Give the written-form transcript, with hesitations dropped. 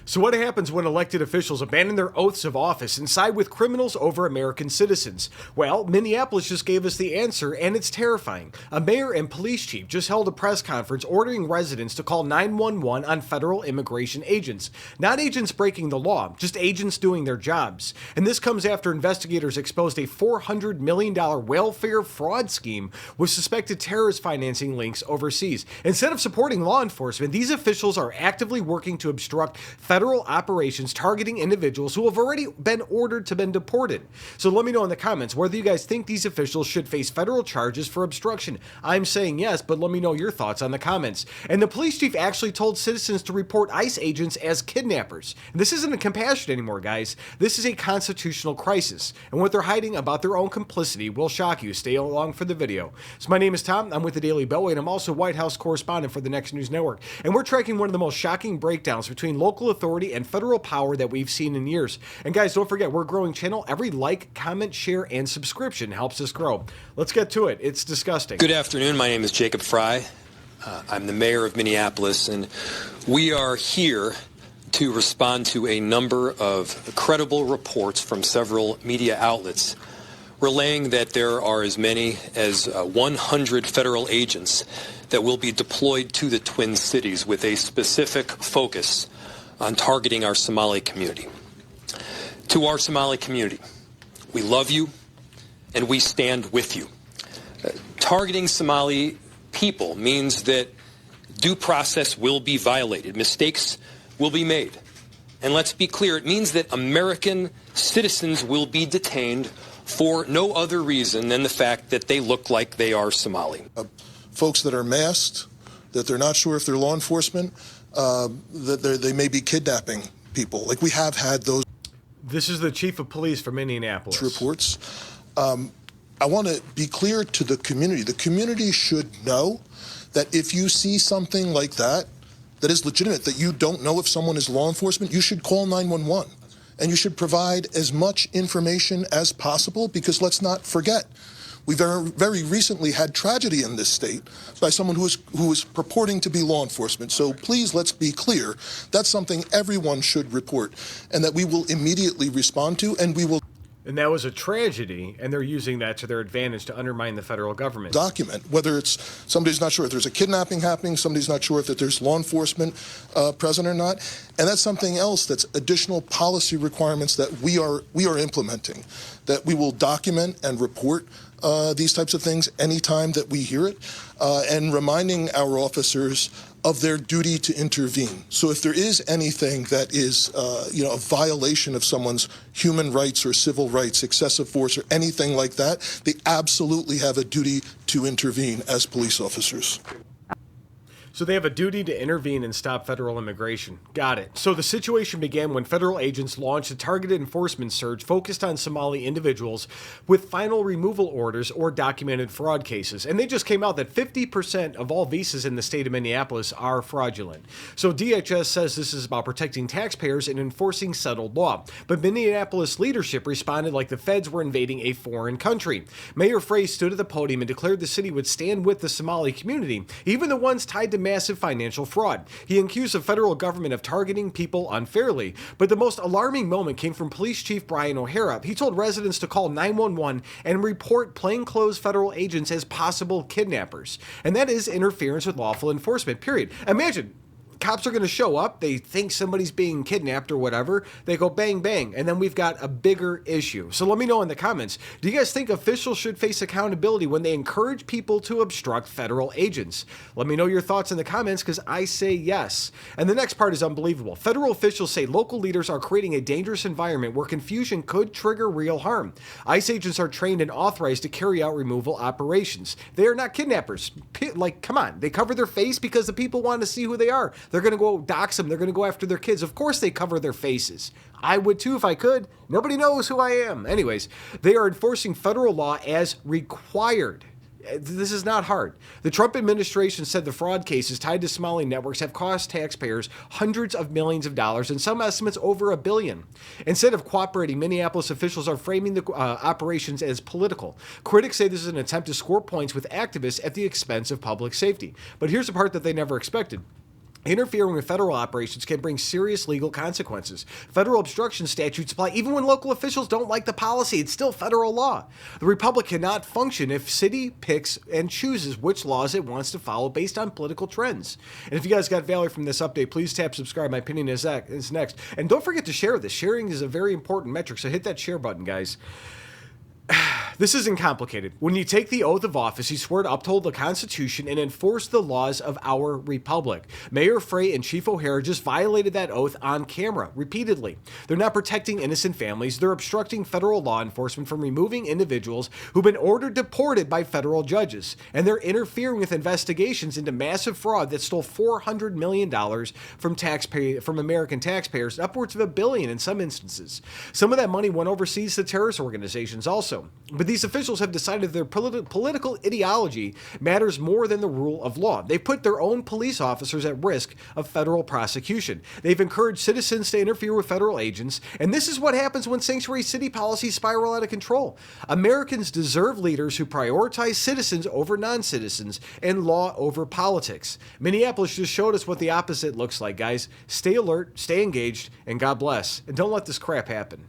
So what happens when elected officials abandon their oaths of office and side with criminals over American citizens? Well, Minneapolis just gave us the answer, and it's terrifying. A mayor and police chief just held a press conference ordering residents to call 911 on federal immigration agents. Not agents breaking the law, just agents doing their jobs. And this comes after investigators exposed a $400 million welfare fraud scheme with suspected terrorist financing links overseas. Instead of supporting law enforcement, these officials are actively working to obstruct federal operations targeting individuals who have already been ordered to be deported. So let me know in the comments whether you guys think these officials should face federal charges for obstruction. I'm saying yes, but let me know your thoughts on the comments. And the police chief actually told citizens to report ICE agents as kidnappers. And this isn't a compassion anymore, guys. This is a constitutional crisis. And what they're hiding about their own complicity will shock you. Stay along for the video. So my name is Tom. I'm with the Daily Beltway, and I'm also White House correspondent for the Next News Network. And we're tracking one of the most shocking breakdowns between local authorities and federal power that we've seen in years. And guys, don't forget, we're a growing channel. Every like, comment, share, and subscription helps us grow. Let's get to it. It's disgusting. Good afternoon. My name is Jacob Frey. I'm the mayor of Minneapolis, and we are here to respond to a number of credible reports from several media outlets relaying that there are as many as 100 federal agents that will be deployed to the Twin Cities with a specific focus on targeting our Somali community. To our Somali community, we love you and we stand with you. Targeting Somali people means that due process will be violated, mistakes will be made. And let's be clear, it means that American citizens will be detained for no other reason than the fact that they look like they are Somali. Folks that are masked, that they're not sure if they're law enforcement, that they may be kidnapping people. Like, we have had those. This is the chief of police from Minneapolis. Reports. I want to be clear to the community. The community should know that if you see something like that, that is legitimate, that you don't know if someone is law enforcement, you should call 911. And you should provide as much information as possible, because let's not forget, we very recently had tragedy in this state by someone who was purporting to be law enforcement. So please, let's be clear. That's something everyone should report, and that we will immediately respond to, and we will. And that was a tragedy, and they're using that to their advantage to undermine the federal government. Document, whether it's somebody's not sure if there's a kidnapping happening, somebody's not sure if that there's law enforcement present or not. And that's something else, that's additional policy requirements that we are implementing, that we will document and report these types of things anytime that we hear it, and reminding our officers of their duty to intervene. So if there is anything that is, a violation of someone's human rights or civil rights, excessive force or anything like that, they absolutely have a duty to intervene as police officers. So they have a duty to intervene and stop federal immigration. Got it. So the situation began when federal agents launched a targeted enforcement surge focused on Somali individuals with final removal orders or documented fraud cases. And they just came out that 50% of all visas in the state of Minneapolis are fraudulent. So DHS says this is about protecting taxpayers and enforcing settled law. But Minneapolis leadership responded like the feds were invading a foreign country. Mayor Frey stood at the podium and declared the city would stand with the Somali community, even the ones tied to massive financial fraud. He accused the federal government of targeting people unfairly. But the most alarming moment came from Police Chief Brian O'Hara. He told residents to call 911 and report plainclothes federal agents as possible kidnappers. And that is interference with lawful enforcement, period. Imagine, cops are going to show up, they think somebody's being kidnapped or whatever, they go bang bang, and then we've got a bigger issue. So let me know in the comments, do you guys think officials should face accountability when they encourage people to obstruct federal agents? Let me know your thoughts in the comments, because I say yes. And the next part is unbelievable. Federal officials say local leaders are creating a dangerous environment where confusion could trigger real harm. ICE agents are trained and authorized to carry out removal operations. They are not kidnappers. Like, come on, they cover their face because the people want to see who they are. They're going to go dox them. They're going to go after their kids. Of course they cover their faces. I would too if I could. Nobody knows who I am. Anyways, they are enforcing federal law as required. This is not hard. The Trump administration said the fraud cases tied to Somali networks have cost taxpayers hundreds of millions of dollars and some estimates over $1 billion. Instead of cooperating, Minneapolis officials are framing the operations as political. Critics say this is an attempt to score points with activists at the expense of public safety. But here's the part that they never expected. Interfering with federal operations can bring serious legal consequences. Federal obstruction statutes apply even when local officials don't like the policy. It's still federal law. The Republic cannot function if city picks and chooses which laws it wants to follow based on political trends. And if you guys got value from this update, please tap subscribe. My opinion is next. And don't forget to share this. Sharing is a very important metric, so hit that share button, guys. This isn't complicated. When you take the oath of office, you swear to uphold the Constitution and enforce the laws of our republic. Mayor Frey and Chief O'Hara just violated that oath on camera repeatedly. They're not protecting innocent families. They're obstructing federal law enforcement from removing individuals who've been ordered deported by federal judges. And they're interfering with investigations into massive fraud that stole $400 million from American taxpayers, upwards of $1 billion in some instances. Some of that money went overseas to terrorist organizations also. But these officials have decided their political ideology matters more than the rule of law. They've put their own police officers at risk of federal prosecution. They've encouraged citizens to interfere with federal agents, and this is what happens when sanctuary city policies spiral out of control. Americans deserve leaders who prioritize citizens over non-citizens and law over politics. Minneapolis just showed us what the opposite looks like, guys. Stay alert, stay engaged, and God bless. And don't let this crap happen.